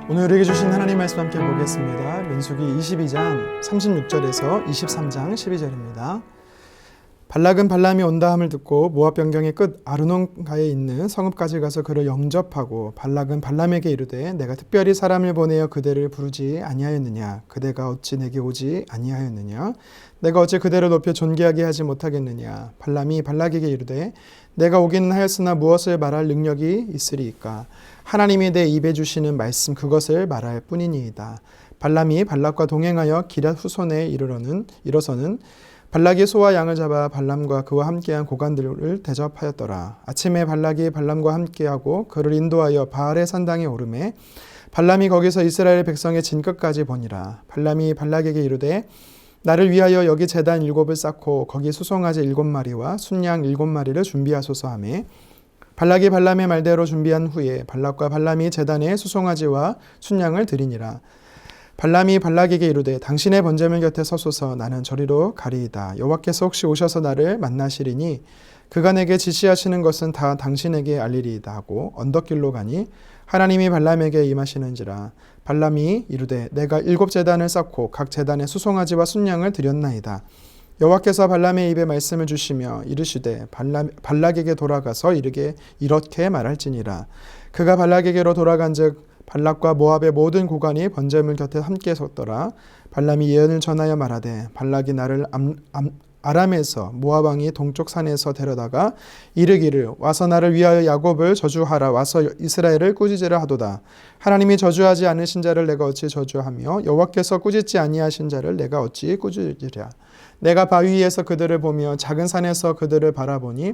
오늘 우리에게 주신 하나님 말씀 함께 보겠습니다. 민수기 22장 36절에서 23장 12절입니다. 발락은 발람이 온다 함을 듣고 모압 변경의 끝 아르논가에 있는 성읍까지 가서 그를 영접하고 발락은 발람에게 이르되 내가 특별히 사람을 보내어 그대를 부르지 아니하였느냐? 그대가 어찌 내게 오지 아니하였느냐? 내가 어찌 그대를 높여 존귀하게 하지 못하겠느냐? 발람이 발락에게 이르되 내가 오기는 하였으나 무엇을 말할 능력이 있으리이까? 하나님이 내 입에 주시는 말씀 그것을 말할 뿐이니이다. 발람이 발락과 동행하여 기럇 후손에 이르러서는 발락이 소와 양을 잡아 발람과 그와 함께한 고관들을 대접하였더라. 아침에 발락이 발람과 함께하고 그를 인도하여 바알의 산당에 오르매 발람이 거기서 이스라엘 백성의 진끝까지 보니라. 발람이 발락에게 이르되 나를 위하여 여기 제단 7을 쌓고 거기 수송아지 7마리와 순양 7마리를 준비하소서 하매 발락이 발람의 말대로 준비한 후에 발락과 발람이 제단에 수송아지와 순양을 드리니라. 발람이 발락에게 이르되 당신의 번제물 곁에 서소서 나는 저리로 가리이다. 여호와께서 혹시 오셔서 나를 만나시리니 그가 내게 지시하시는 것은 다 당신에게 알리리이다 하고 언덕길로 가니 하나님이 발람에게 임하시는지라. 발람이 이르되 내가 7제단을 쌓고 각 제단에 수송아지와 순양을 드렸나이다. 여호와께서 발람의 입에 말씀을 주시며 이르시되 발락에게 돌아가서 이렇게 말할지니라. 그가 발락에게로 돌아간즉 발락과 모압의 모든 고관이 번제물 곁에 함께 섰더라. 발람이 예언을 전하여 말하되 발락이 나를 아람에서 모압 왕이 동쪽 산에서 데려다가 이르기를 와서 나를 위하여 야곱을 저주하라. 와서 이스라엘을 꾸짖으라 하도다. 하나님이 저주하지 않으신 자를 내가 어찌 저주하며 여호와께서 꾸짖지 아니하신 자를 내가 어찌 꾸짖으랴. 내가 바위 위에서 그들을 보며 작은 산에서 그들을 바라보니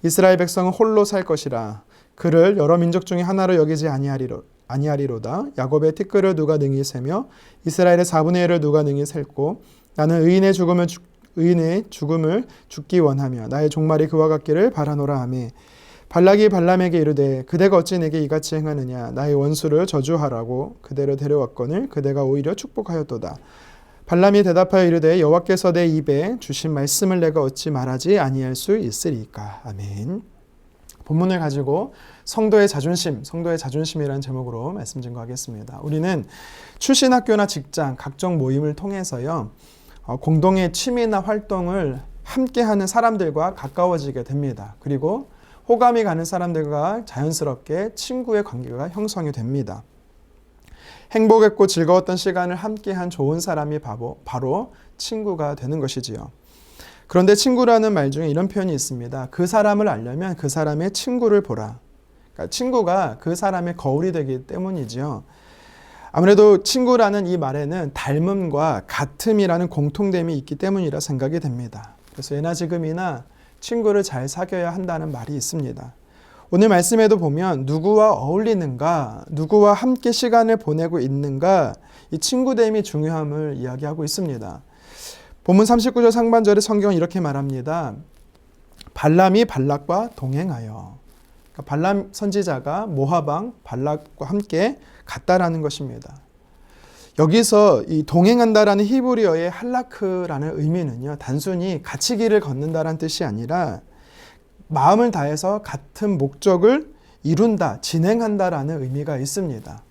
이스라엘 백성은 홀로 살 것이라. 그를 여러 민족 중에 하나로 여기지 아니하리로다. 야곱의 티끌을 누가 능히 세며 이스라엘의 4분의 1을 누가 능히 셀고 나는 의인의 죽음을 죽기 원하며 나의 종말이 그와 같기를 바라노라 하며 발락이 발람에게 이르되 그대가 어찌 내게 이같이 행하느냐? 나의 원수를 저주하라고 그대를 데려왔거늘 그대가 오히려 축복하였도다. 발람이 대답하여 이르되 여호와께서 내 입에 주신 말씀을 내가 어찌 말하지 아니할 수 있으리까? 아멘. 본문을 가지고 성도의 자존심이라는 제목으로 말씀 증거하겠습니다. 우리는 출신 학교나 직장, 각종 모임을 통해서요, 공동의 취미나 활동을 함께하는 사람들과 가까워지게 됩니다. 그리고 호감이 가는 사람들과 자연스럽게 친구의 관계가 형성이 됩니다. 행복했고 즐거웠던 시간을 함께한 좋은 사람이 바로 친구가 되는 것이지요. 그런데 친구라는 말 중에 이런 표현이 있습니다. 그 사람을 알려면 그 사람의 친구를 보라. 그러니까 친구가 그 사람의 거울이 되기 때문이지요. 아무래도 친구라는 이 말에는 닮음과 같음이라는 공통점이 있기 때문이라 생각이 됩니다. 그래서 예나 지금이나 친구를 잘 사귀어야 한다는 말이 있습니다. 오늘 말씀에도 보면 누구와 어울리는가, 누구와 함께 시간을 보내고 있는가, 이 친구됨이 중요함을 이야기하고 있습니다. 본문 39절 상반절에 성경은 이렇게 말합니다. 발람이 발락과 동행하여. 그러니까 발람 선지자가 모압 왕 발락과 함께 갔다라는 것입니다. 여기서 이 동행한다라는 히브리어의 할라크라는 의미는요, 단순히 같이 길을 걷는다라는 뜻이 아니라 마음을 다해서 같은 목적을 이룬다, 진행한다라는 의미가 있습니다.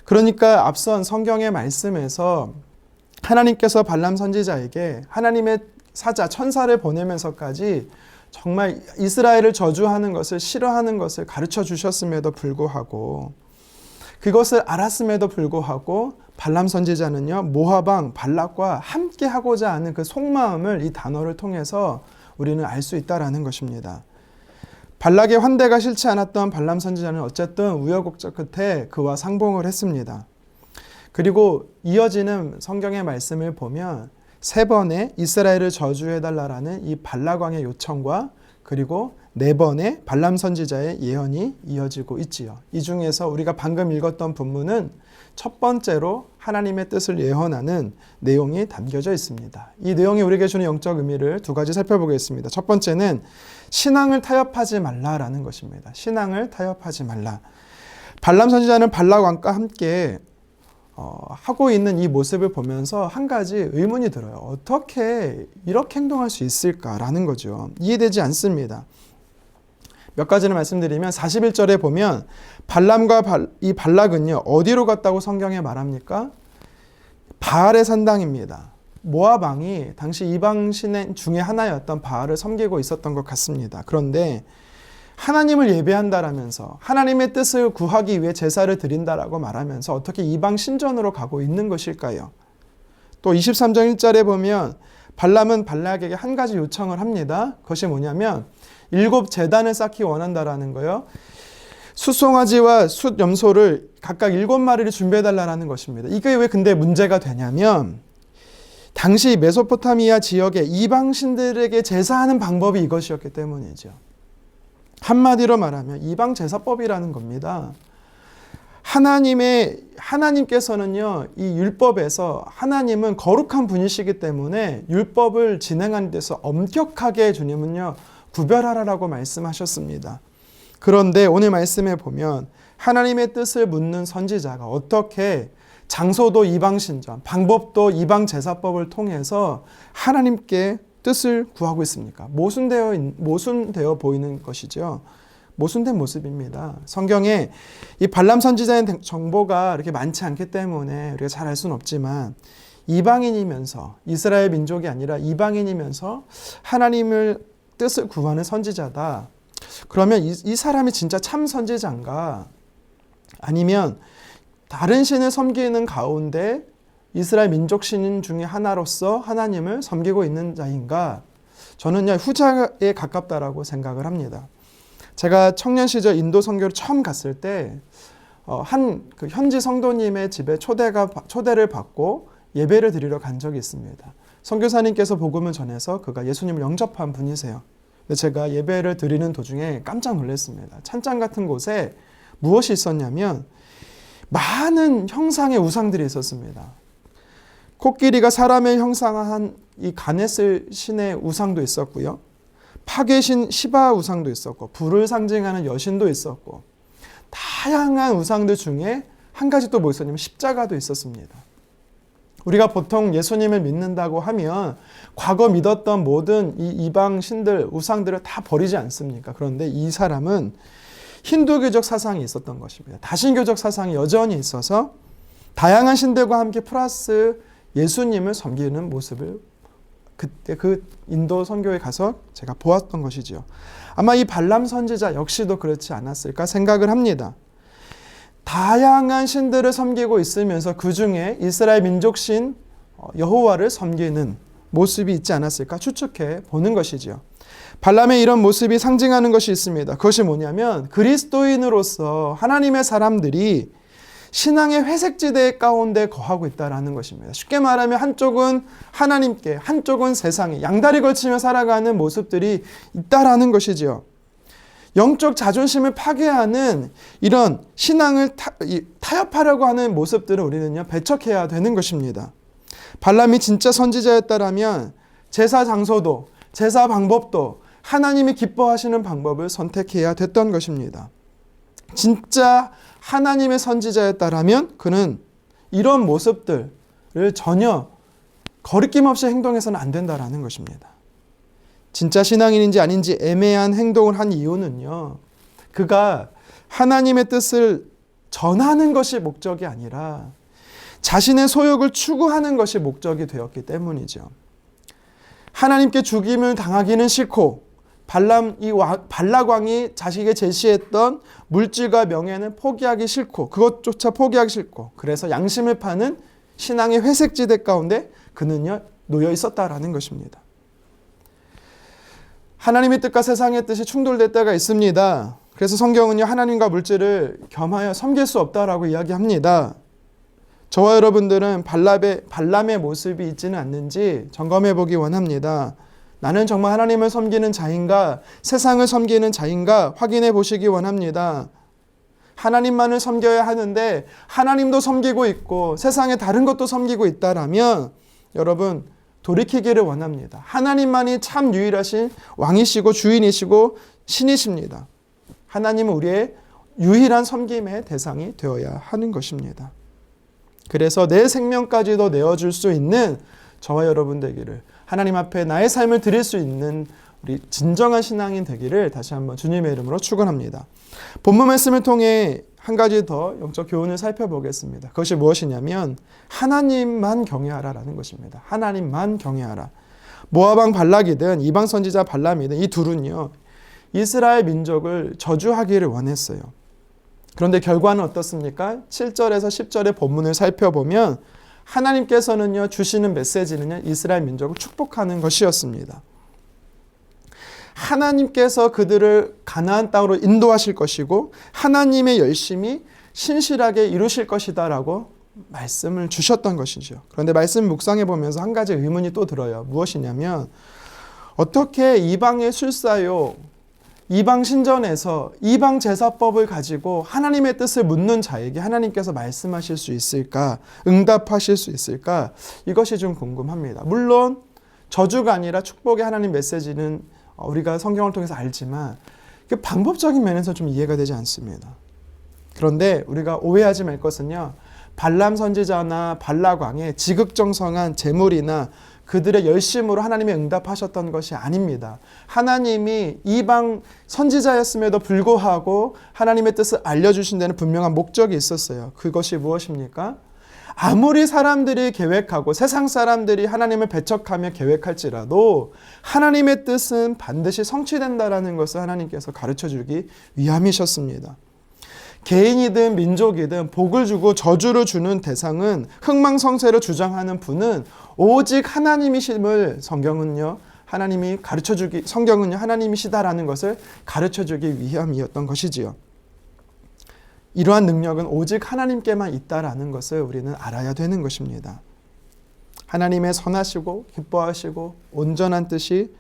그러니까 앞선 성경의 말씀에서 하나님께서 발람 선지자에게 하나님의 사자, 천사를 보내면서까지 정말 이스라엘을 저주하는 것을 싫어하는 것을 가르쳐 주셨음에도 불구하고 그것을 알았음에도 불구하고 발람 선지자는요, 모압 왕 발락과 함께 하고자 하는 그 속마음을 이 단어를 통해서 우리는 알 수 있다라는 것입니다. 발락의 환대가 싫지 않았던 발람 선지자는 어쨌든 우여곡절 끝에 그와 상봉을 했습니다. 그리고 이어지는 성경의 말씀을 보면 3번의 이스라엘을 저주해달라는 이 발락 왕의 요청과 그리고 4번의 발람 선지자의 예언이 이어지고 있지요. 이 중에서 우리가 방금 읽었던 본문은 첫 번째로 하나님의 뜻을 예언하는 내용이 담겨져 있습니다. 이 내용이 우리에게 주는 영적 의미를 2가지 살펴보겠습니다. 첫 번째는 신앙을 타협하지 말라라는 것입니다. 신앙을 타협하지 말라. 발람 선지자는 발락 왕과 함께 하고 있는 이 모습을 보면서 한 가지 의문이 들어요. 어떻게 이렇게 행동할 수 있을까라는 거죠. 이해되지 않습니다. 몇 가지를 말씀드리면 41절에 보면 발람과 이 발락은요 어디로 갔다고 성경에 말합니까? 바알의 산당입니다. 모압 왕이 당시 이방 신 중에 하나였던 바알을 섬기고 있었던 것 같습니다. 그런데 하나님을 예배한다라면서 하나님의 뜻을 구하기 위해 제사를 드린다라고 말하면서 어떻게 이방 신전으로 가고 있는 것일까요? 또 23장 1절에 보면 발람은 발락에게 한 가지 요청을 합니다. 그것이 뭐냐면 7 제단을 쌓기 원한다라는 거예요. 숫송아지와 숫염소를 각각 7마리를 준비해달라는 것입니다. 이게 왜 근데 문제가 되냐면 당시 메소포타미아 지역의 이방신들에게 제사하는 방법이 이것이었기 때문이죠. 한마디로 말하면 이방 제사법이라는 겁니다. 하나님께서는요, 이 율법에서 하나님은 거룩한 분이시기 때문에 율법을 진행하는 데서 엄격하게 주님은요, 구별하라라고 말씀하셨습니다. 그런데 오늘 말씀에 보면 하나님의 뜻을 묻는 선지자가 어떻게 장소도 이방신전, 방법도 이방제사법을 통해서 하나님께 뜻을 구하고 있습니까? 모순되어 보이는 것이죠. 모순된 모습입니다. 성경에 이 발람 선지자의 정보가 이렇게 많지 않기 때문에 우리가 잘 알 수는 없지만 이방인이면서 이스라엘 민족이 아니라 이방인이면서 하나님을 뜻을 구하는 선지자다. 그러면 이 사람이 진짜 참 선지자인가? 아니면 다른 신을 섬기는 가운데 이스라엘 민족 신 중에 하나로서 하나님을 섬기고 있는 자인가? 저는 후자에 가깝다라고 생각을 합니다. 제가 청년 시절 인도 선교를 처음 갔을 때 한 현지 성도님의 집에 초대를 받고 예배를 드리러 간 적이 있습니다. 선교사님께서 복음을 전해서 그가 예수님을 영접한 분이세요. 제가 예배를 드리는 도중에 깜짝 놀랐습니다. 찬장 같은 곳에 무엇이 있었냐면 많은 형상의 우상들이 있었습니다. 코끼리가 사람의 형상한 이 가넷을 신의 우상도 있었고요. 파괴신 시바 우상도 있었고 불을 상징하는 여신도 있었고 다양한 우상들 중에 한 가지 또 뭐 있었냐면 십자가도 있었습니다. 우리가 보통 예수님을 믿는다고 하면 과거 믿었던 모든 이 이방 신들, 우상들을 다 버리지 않습니까? 그런데 이 사람은 힌두교적 사상이 있었던 것입니다. 다신교적 사상이 여전히 있어서 다양한 신들과 함께 플러스 예수님을 섬기는 모습을 그때 그 인도 선교에 가서 제가 보았던 것이죠. 아마 이 발람 선지자 역시도 그렇지 않았을까 생각을 합니다. 다양한 신들을 섬기고 있으면서 그 중에 이스라엘 민족신 여호와를 섬기는 모습이 있지 않았을까 추측해 보는 것이죠. 발람의 이런 모습이 상징하는 것이 있습니다. 그것이 뭐냐면 그리스도인으로서 하나님의 사람들이 신앙의 회색지대 가운데 거하고 있다는 것입니다. 쉽게 말하면 한쪽은 하나님께, 한쪽은 세상에 양다리 걸치며 살아가는 모습들이 있다라는 것이지요. 영적 자존심을 파괴하는 이런 신앙을 타협하려고 하는 모습들을 우리는요 배척해야 되는 것입니다. 발람이 진짜 선지자였다라면 제사 장소도 제사 방법도 하나님이 기뻐하시는 방법을 선택해야 됐던 것입니다. 진짜 하나님의 선지자였다라면 그는 이런 모습들을 전혀 거리낌 없이 행동해서는 안 된다라는 것입니다. 진짜 신앙인인지 아닌지 애매한 행동을 한 이유는요. 그가 하나님의 뜻을 전하는 것이 목적이 아니라 자신의 소욕을 추구하는 것이 목적이 되었기 때문이죠. 하나님께 죽임을 당하기는 싫고 발락 왕이 자식에게 제시했던 물질과 명예는 포기하기 싫고 그것조차 포기하기 싫고 그래서 양심을 파는 신앙의 회색지대 가운데 그는요 놓여 있었다라는 것입니다. 하나님의 뜻과 세상의 뜻이 충돌될 때가 있습니다. 그래서 성경은요 하나님과 물질을 겸하여 섬길 수 없다라고 이야기합니다. 저와 여러분들은 발람의 모습이 있지는 않는지 점검해 보기 원합니다. 나는 정말 하나님을 섬기는 자인가, 세상을 섬기는 자인가 확인해 보시기 원합니다. 하나님만을 섬겨야 하는데 하나님도 섬기고 있고 세상에 다른 것도 섬기고 있다라면 여러분 돌이키기를 원합니다. 하나님만이 참 유일하신 왕이시고 주인이시고 신이십니다. 하나님은 우리의 유일한 섬김의 대상이 되어야 하는 것입니다. 그래서 내 생명까지도 내어줄 수 있는 저와 여러분 되기를 하나님 앞에 나의 삶을 드릴 수 있는 우리 진정한 신앙인 되기를 다시 한번 주님의 이름으로 축원합니다. 본문 말씀을 통해 한 가지 더 영적 교훈을 살펴보겠습니다. 그것이 무엇이냐면 하나님만 경외하라라는 것입니다. 하나님만 경외하라. 모압 왕 발락이든 이방 선지자 발람이든 이 둘은요, 이스라엘 민족을 저주하기를 원했어요. 그런데 결과는 어떻습니까? 7절에서 10절의 본문을 살펴보면 하나님께서는요, 주시는 메시지는요, 이스라엘 민족을 축복하는 것이었습니다. 하나님께서 그들을 가나안 땅으로 인도하실 것이고 하나님의 열심히 신실하게 이루실 것이다 라고 말씀을 주셨던 것이죠. 그런데 말씀 묵상해 보면서 한 가지 의문이 또 들어요. 무엇이냐면 어떻게 이방의 술사요, 이방 신전에서 이방 제사법을 가지고 하나님의 뜻을 묻는 자에게 하나님께서 말씀하실 수 있을까? 응답하실 수 있을까? 이것이 좀 궁금합니다. 물론 저주가 아니라 축복의 하나님 메시지는 우리가 성경을 통해서 알지만 그 방법적인 면에서 좀 이해가 되지 않습니다. 그런데 우리가 오해하지 말 것은요, 발람 선지자나 발락 왕의 지극정성한 재물이나 그들의 열심으로 하나님이 응답하셨던 것이 아닙니다. 하나님이 이방 선지자였음에도 불구하고 하나님의 뜻을 알려주신 데는 분명한 목적이 있었어요. 그것이 무엇입니까? 아무리 사람들이 계획하고 세상 사람들이 하나님을 배척하며 계획할지라도 하나님의 뜻은 반드시 성취된다라는 것을 하나님께서 가르쳐주기 위함이셨습니다. 개인이든 민족이든 복을 주고 저주를 주는 대상은 흥망성쇠로 주장하는 분은 오직 하나님이심을 성경은요, 하나님이 가르쳐주기, 성경은요, 하나님이시다라는 것을 가르쳐주기 위함이었던 것이지요. 이러한 능력은 오직 하나님께만 있다라는 것을 우리는 알아야 되는 것입니다. 하나님의 선하시고 기뻐하시고 온전한 뜻이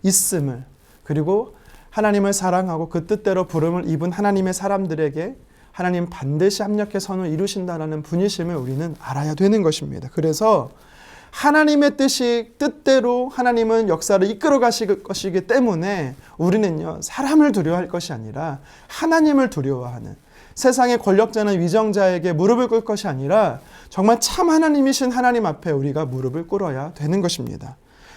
있음을, 그리고 하나님을 사랑하고 그 뜻대로 부름을 입은 하나님의 사람들에게 하나님 반드시 합력해 선을 이루신다라는 분이심을 우리는 알아야 되는 것입니다. 그래서 하나님의 뜻대로 하나님은 역사를 이끌어 가실 것이기 때문에 우리는요, 사람을 두려워할 것이 아니라 하나님을 두려워하는, 세상의 권력자나 위정자에게 무릎을 꿇을 것이 아니라 정말 참 하나님이신 하나님 앞에 우리가 무릎을 꿇어야 되는 것입니다.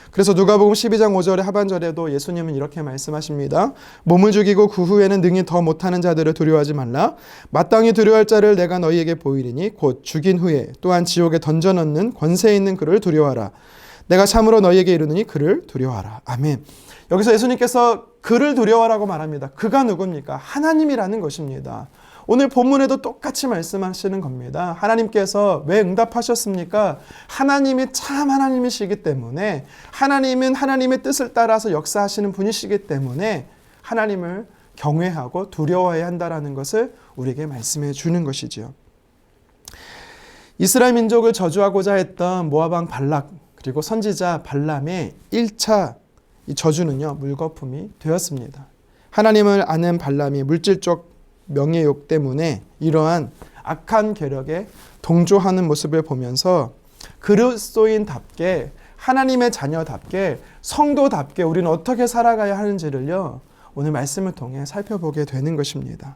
그래서 누가복음 12장 5절의 하반절에도 예수님은 이렇게 말씀하십니다. 몸을 죽이고 그 후에는 능히 더 못하는 자들을 두려워하지 말라. 마땅히 두려워할 자를 내가 너희에게 보이리니 곧 죽인 후에 또한 지옥에 던져넣는 권세 있는 그를 두려워하라. 내가 참으로 너희에게 이르노니 그를 두려워하라. 아멘. 여기서 예수님께서 그를 두려워하라고 말합니다. 그가 누굽니까? 하나님이라는 것입니다. 오늘 본문에도 똑같이 말씀하시는 겁니다. 하나님께서 왜 응답하셨습니까? 하나님이 참 하나님이시기 때문에, 하나님은 하나님의 뜻을 따라서 역사하시는 분이시기 때문에 하나님을 경외하고 두려워해야 한다는 것을 우리에게 말씀해 주는 것이죠. 이스라엘 민족을 저주하고자 했던 모압 왕 발락 그리고 선지자 발람의 1차 이 저주는요, 물거품이 되었습니다. 하나님을 아는 발람이 물질적 명예욕 때문에 이러한 악한 계력에 동조하는 모습을 보면서 그리스도인답게, 하나님의 자녀답게, 성도답게 우리는 어떻게 살아가야 하는지를요, 오늘 말씀을 통해 살펴보게 되는 것입니다.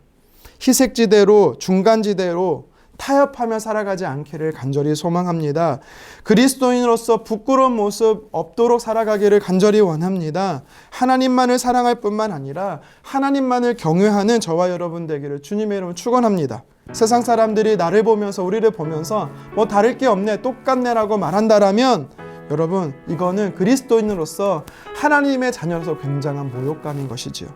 희색지대로, 중간지대로 타협하며 살아가지 않기를 간절히 소망합니다. 그리스도인으로서 부끄러운 모습 없도록 살아가기를 간절히 원합니다. 하나님만을 사랑할 뿐만 아니라 하나님만을 경외하는 저와 여러분 되기를 주님의 이름으로 축원합니다. 세상 사람들이 나를 보면서, 우리를 보면서 뭐 다를 게 없네, 똑같네라고 말한다라면 여러분, 이거는 그리스도인으로서 하나님의 자녀로서 굉장한 모욕감인 것이지요.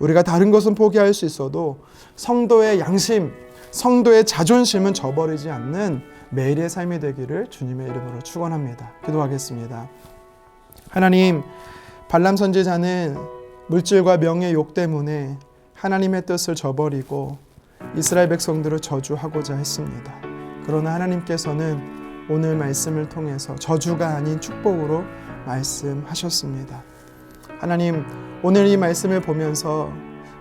우리가 다른 것은 포기할 수 있어도 성도의 양심, 성도의 자존심은 저버리지 않는 매일의 삶이 되기를 주님의 이름으로 축원합니다. 기도하겠습니다. 하나님, 발람 선지자는 물질과 명예 욕 때문에 하나님의 뜻을 저버리고 이스라엘 백성들을 저주하고자 했습니다. 그러나 하나님께서는 오늘 말씀을 통해서 저주가 아닌 축복으로 말씀하셨습니다. 하나님, 오늘 이 말씀을 보면서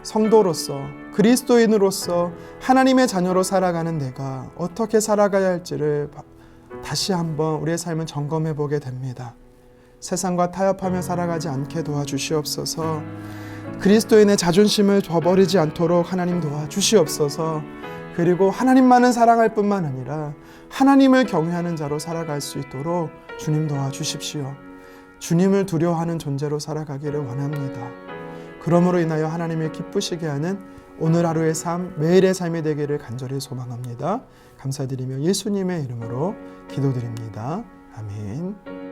성도로서, 그리스도인으로서 하나님의 자녀로 살아가는 내가 어떻게 살아가야 할지를 다시 한번 우리의 삶을 점검해 보게 됩니다. 세상과 타협하며 살아가지 않게 도와주시옵소서. 그리스도인의 자존심을 저버리지 않도록 하나님 도와주시옵소서. 그리고 하나님만은 사랑할 뿐만 아니라 하나님을 경외하는 자로 살아갈 수 있도록 주님 도와주십시오. 주님을 두려워하는 존재로 살아가기를 원합니다. 그러므로 인하여 하나님을 기쁘시게 하는 오늘 하루의 삶, 매일의 삶이 되기를 간절히 소망합니다. 감사드리며 예수님의 이름으로 기도드립니다. 아멘.